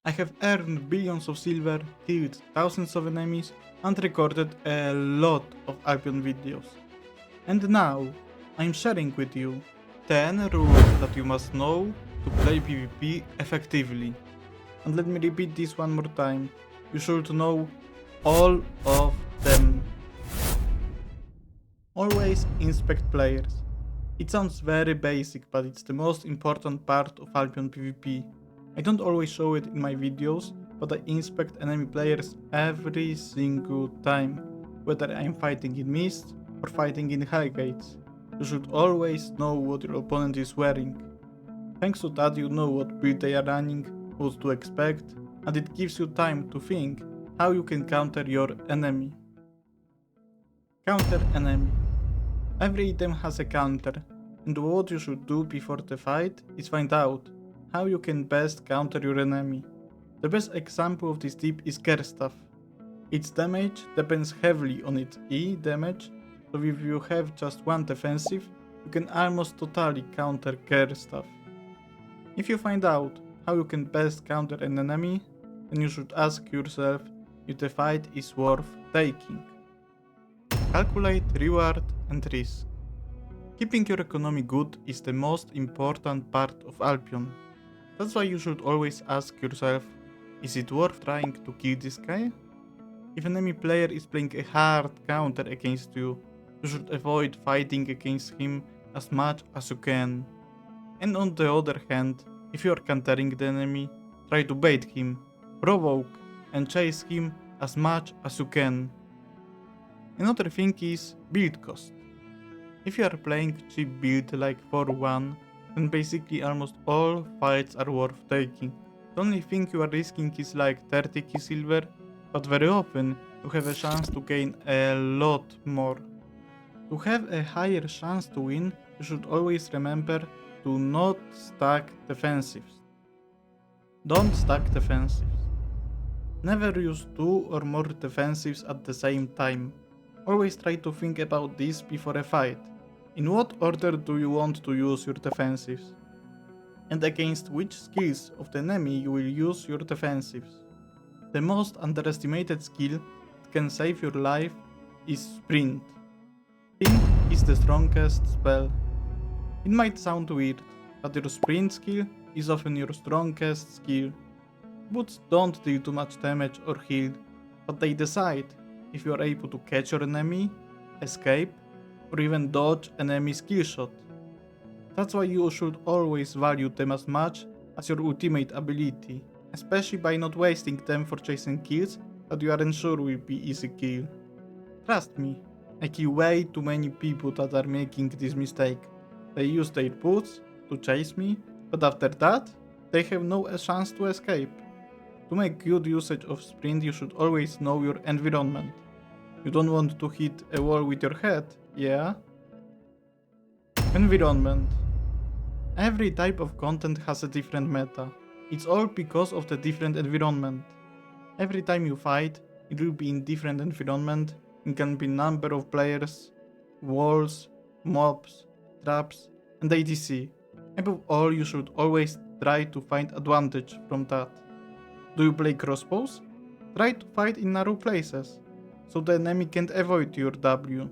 I have earned billions of silver, killed thousands of enemies, and recorded a lot of Albion videos. And now, I'm sharing with you 10 rules that you must know to play PvP effectively. And let me repeat this one more time, you should know all of them. Always inspect players. It sounds very basic, but it's the most important part of Albion PvP. I don't always show it in my videos, but I inspect enemy players every single time, whether I'm fighting in Mist or fighting in Highgates. You should always know what your opponent is wearing. Thanks to that you know what build they are running, what to expect, and it gives you time to think how you can counter your enemy. Counter enemy. Every item has a counter, and what you should do before the fight is find out how you can best counter your enemy. The best example of this tip is Kerstaff. Its damage depends heavily on its E damage, so if you have just one defensive, you can almost totally counter Kerstaff. If you find out how you can best counter an enemy, then you should ask yourself if the fight is worth taking. Calculate reward and risk. Keeping your economy good is the most important part of Albion. That's why you should always ask yourself, is it worth trying to kill this guy? If an enemy player is playing a hard counter against you, you should avoid fighting against him as much as you can. And on the other hand, if you are countering the enemy, try to bait him, provoke, and chase him as much as you can. Another thing is build cost. If you are playing cheap build like 4-1, then basically almost all fights are worth taking. The only thing you are risking is like 30k silver, but very often you have a chance to gain a lot more. To have a higher chance to win, you should always remember to not stack defensives. Don't stack defensives. Never use 2 or more defensives at the same time. Always try to think about this before a fight. In what order do you want to use your defensives? And against which skills of the enemy you will use your defensives? The most underestimated skill that can save your life is Sprint. Sprint is the strongest spell. It might sound weird, but your Sprint skill is often your strongest skill. Boots don't deal too much damage or heal, but they decide if you are able to catch your enemy, escape, or even dodge enemy skill shot. That's why you should always value them as much as your ultimate ability, especially by not wasting them for chasing kills that you aren't sure will be easy kill. Trust me, I kill way too many people that are making this mistake. They use their boots to chase me, but after that, they have no chance to escape. To make good usage of Sprint, you should always know your environment. You don't want to hit a wall with your head, yeah? Environment. Every type of content has a different meta. It's all because of the different environment. Every time you fight, it will be in different environment. It can be number of players, walls, mobs, traps, and etc. Above all, you should always try to find advantage from that. Do you play crossbows? Try to fight in narrow places, so the enemy can't avoid your W.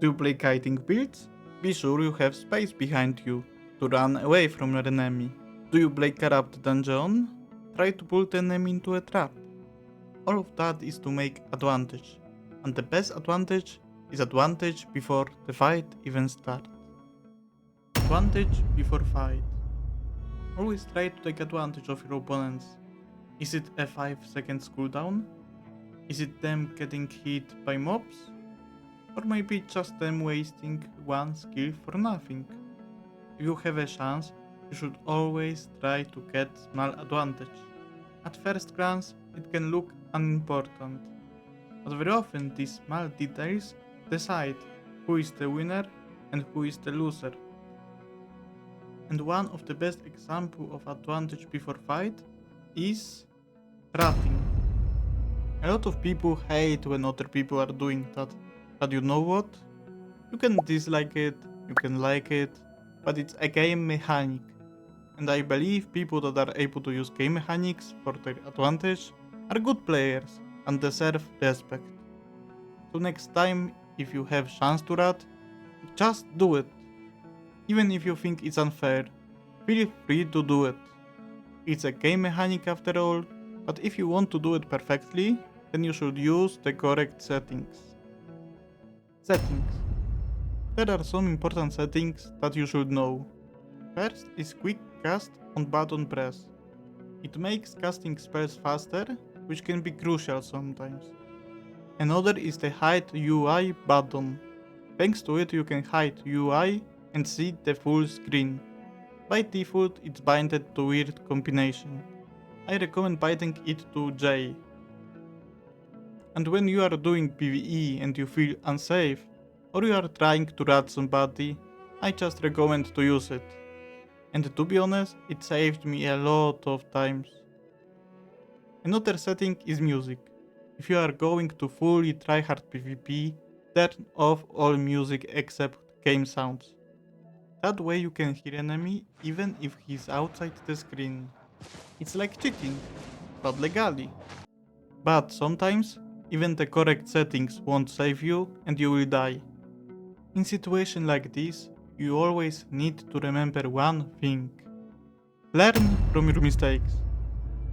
Do you play kiting builds? Be sure you have space behind you to run away from your enemy. Do you play corrupt dungeon? Try to pull the enemy into a trap. All of that is to make advantage, and the best advantage is advantage before the fight even starts. Advantage before fight. Always try to take advantage of your opponents. Is it a 5 seconds cooldown? Is it them getting hit by mobs? Or maybe just them wasting one skill for nothing? If you have a chance, you should always try to get small advantage. At first glance, it can look unimportant, but very often these small details decide who is the winner and who is the loser. And one of the best examples of advantage before fight is ratting. A lot of people hate when other people are doing that, but you know what? You can dislike it, you can like it, but it's a game mechanic. and I believe people that are able to use game mechanics for their advantage are good players and deserve respect. So next time, if you have chance to rat, just do it. Even if you think it's unfair, feel free to do it. It's a game mechanic after all, but if you want to do it perfectly, then you should use the correct settings. Settings. There are some important settings that you should know. First is quick cast on button press. It makes casting spells faster, which can be crucial sometimes. Another is the hide UI button. Thanks to it you can hide UI and see the full screen. By default it's binded to weird combination. I recommend binding it to J. And when you are doing PvE and you feel unsafe, or you are trying to rat somebody, I just recommend to use it. And to be honest, it saved me a lot of times. Another setting is music. If you are going to fully tryhard PvP, turn off all music except game sounds. That way you can hear enemy even if he's outside the screen. It's like cheating, but legally. But sometimes, even the correct settings won't save you and you will die. In situations like this, you always need to remember one thing. Learn from your mistakes.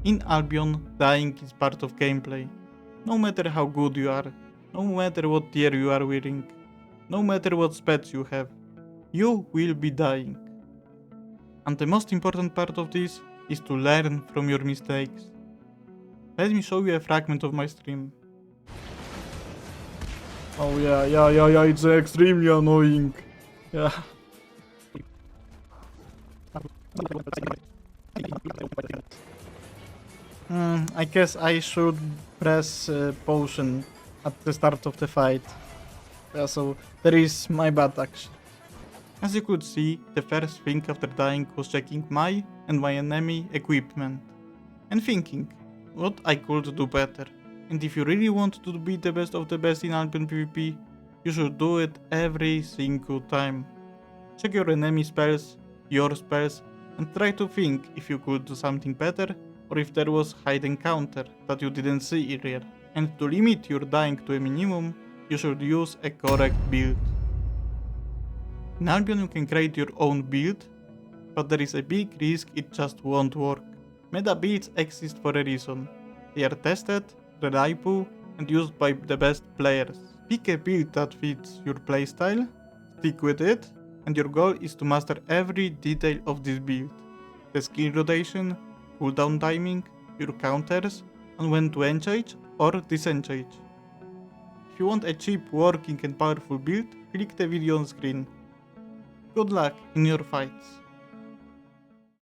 In Albion, dying is part of gameplay. No matter how good you are, no matter what tier you are wearing, no matter what spets you have, you will be dying. And the most important part of this is to learn from your mistakes. Let me show you a fragment of my stream. Oh yeah, it's extremely annoying. Yeah. I guess I should press potion at the start of the fight. Yeah, so there is my bad action. As you could see, the first thing after dying was checking my and my enemy equipment. And thinking, what I could do better. And if you really want to be the best of the best in Albion PvP, you should do it every single time. Check your enemy spells, your spells, and try to think if you could do something better or if there was hidden counter that you didn't see earlier. And to limit your dying to a minimum, you should use a correct build. In Albion you can create your own build, but there is a big risk it just won't work. Meta builds exist for a reason. They are tested, reliable, and used by the best players. Pick a build that fits your playstyle, stick with it, and your goal is to master every detail of this build. The skill rotation, cooldown timing, your counters, and when to enchant or disenchant. If you want a cheap, working and powerful build, click the video on screen. Good luck in your fights.